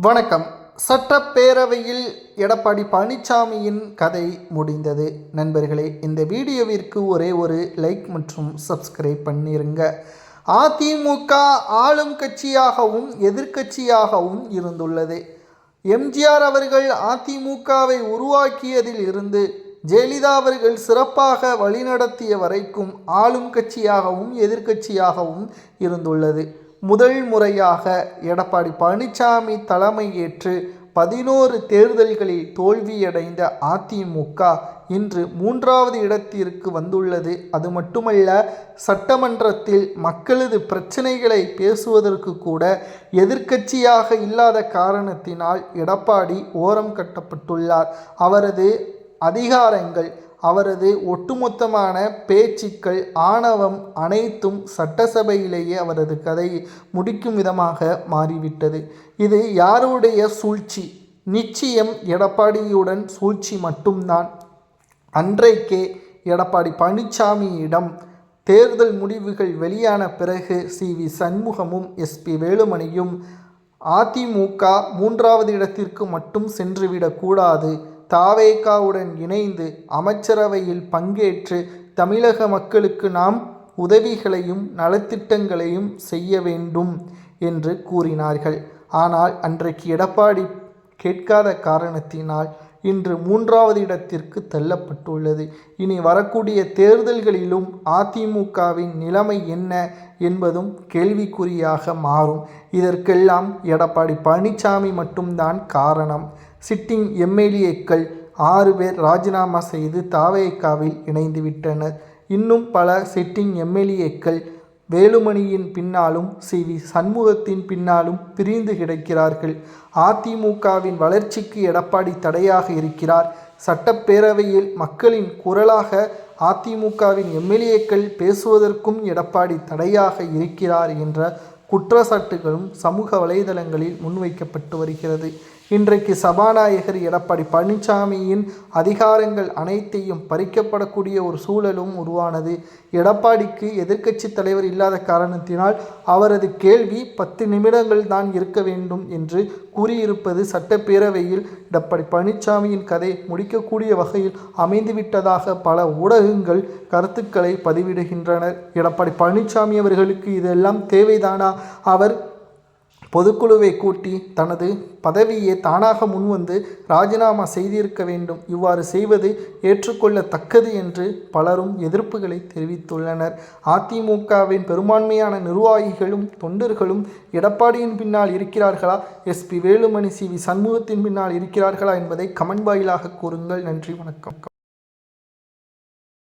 வணக்கம். சட்டப்பேரவையில் எடப்பாடி பழனிசாமியின் கதை முடிந்தது. நண்பர்களே, இந்த வீடியோவிற்கு ஒரே ஒரு லைக் மற்றும் சப்ஸ்கிரைப் பண்ணிருங்க. அதிமுக ஆளும் கட்சியாகவும் எதிர்க்கட்சியாகவும் இருந்துள்ளது. எம்ஜிஆர் அவர்கள் அதிமுகவை உருவாக்கியதில் இருந்து ஜெயலலிதா அவர்கள் சிறப்பாக வழிநடத்திய வரைக்கும் ஆளும் கட்சியாகவும் எதிர்க்கட்சியாகவும் இருந்துள்ளது. முதல் முறையாக எடப்பாடி பழனிசாமி தலைமையேற்று 11 தேர்தல்களில் தோல்வியடைந்த அதிமுக இன்று 3வது இடத்திற்கு வந்துள்ளது. அது மட்டுமல்ல, சட்டமன்றத்தில் மக்களது பிரச்சனைகளை பேசுவதற்கு கூட எதிர்க்கட்சியாக இல்லாத காரணத்தினால் எடப்பாடி ஓரம் கட்டப்பட்டுள்ளார். அவரது அதிகாரங்கள், அவரது ஒட்டுமொத்தமான பேச்சுக்கள், ஆணவம் அனைத்தும் சட்டசபையிலேயே அவரது கதையை முடிக்கும் விதமாக மாறிவிட்டது. இது யாருடைய சூழ்ச்சி? நிச்சயம் எடப்பாடியுடன் சூழ்ச்சி மட்டும்தான். அன்றைக்கே எடப்பாடி பழனிசாமியிடம் தேர்தல் முடிவுகள் வெளியான பிறகு சி.வி. சண்முகமும் எஸ்.பி. வேலுமணியும் அதிமுக 3வது இடத்திற்கு மட்டும் சென்றுவிடக்கூடாது, தாவேகாவுடன் இணைந்து அமைச்சரவையில் பங்கேற்று தமிழக மக்களுக்கு நாம் உதவிகளையும் நலத்திட்டங்களையும் செய்ய வேண்டும் என்று கூறினார்கள். ஆனால் அன்றைக்கு எடப்பாடி கேட்காத காரணத்தினால் இன்று 3வது இடத்திற்கு தள்ளப்பட்டுள்ளது. இனி வரக்கூடிய தேர்தல்களிலும் அதிமுகவின் நிலைமை என்ன என்பதும் கேள்விக்குறியாக மாறும். இதற்கெல்லாம் எடப்பாடி பழனிசாமி மட்டும்தான் காரணம். சிட்டிங் எம்எல்ஏக்கள் 6 பேர் ராஜினாமா செய்து தாவேகாவில் இணைந்துவிட்டனர். இன்னும் பல சிட்டிங் எம்எல்ஏக்கள் வேலுமணியின் பின்னாலும் சி.வி. சண்முகத்தின் பின்னாலும் பிரிந்து கிடக்கிறார்கள். அதிமுகவின் வளர்ச்சிக்கு எடப்பாடி தடையாக இருக்கிறார். சட்டப்பேரவையில் மக்களின் குரலாக அதிமுகவின் எம்எல்ஏக்கள் பேசுவதற்கும் எடப்பாடி தடையாக இருக்கிறார் என்ற குற்றச்சாட்டுகளும் சமூக வலைதளங்களில் முன்வைக்கப்பட்டு வருகிறது. இன்றைக்கு சபாநாயகர் எடப்பாடி பழனிசாமியின் அதிகாரங்கள் அனைத்தையும் பறிக்கப்படக்கூடிய ஒரு சூழலும் உருவானது. எடப்பாடிக்கு எதிர்க்கட்சி தலைவர் இல்லாத காரணத்தினால் அவரது கேள்வி 10 நிமிடங்கள் தான் இருக்க வேண்டும் என்று கூறியிருப்பது சட்டப்பேரவையில் எடப்பாடி பழனிசாமியின் கதை முடிக்கக்கூடிய வகையில் அமைந்துவிட்டதாக பல ஊடகங்கள் கருத்துக்களை பதிவிடுகின்றனர். எடப்பாடி பழனிசாமி அவர்களுக்கு இதெல்லாம் தேவைதானா? அவர் பொதுக்குழுவை கூட்டி தனது பதவியை தானாக முன்வந்து ராஜினாமா செய்திருக்க வேண்டும். இவ்வாறு செய்வது ஏற்றுக்கொள்ளத்தக்கது என்று பலரும் எதிர்ப்புகளை தெரிவித்துள்ளனர். அதிமுகவின் பெரும்பான்மையான நிர்வாகிகளும் தொண்டர்களும் எடப்பாடியின் பின்னால் இருக்கிறார்களா, எஸ்.பி. வேலுமணி, சி.வி. சண்முகத்தின் பின்னால் இருக்கிறார்களா என்பதை கமெண்ட் வாயிலாக கூறுங்கள். நன்றி, வணக்கம்.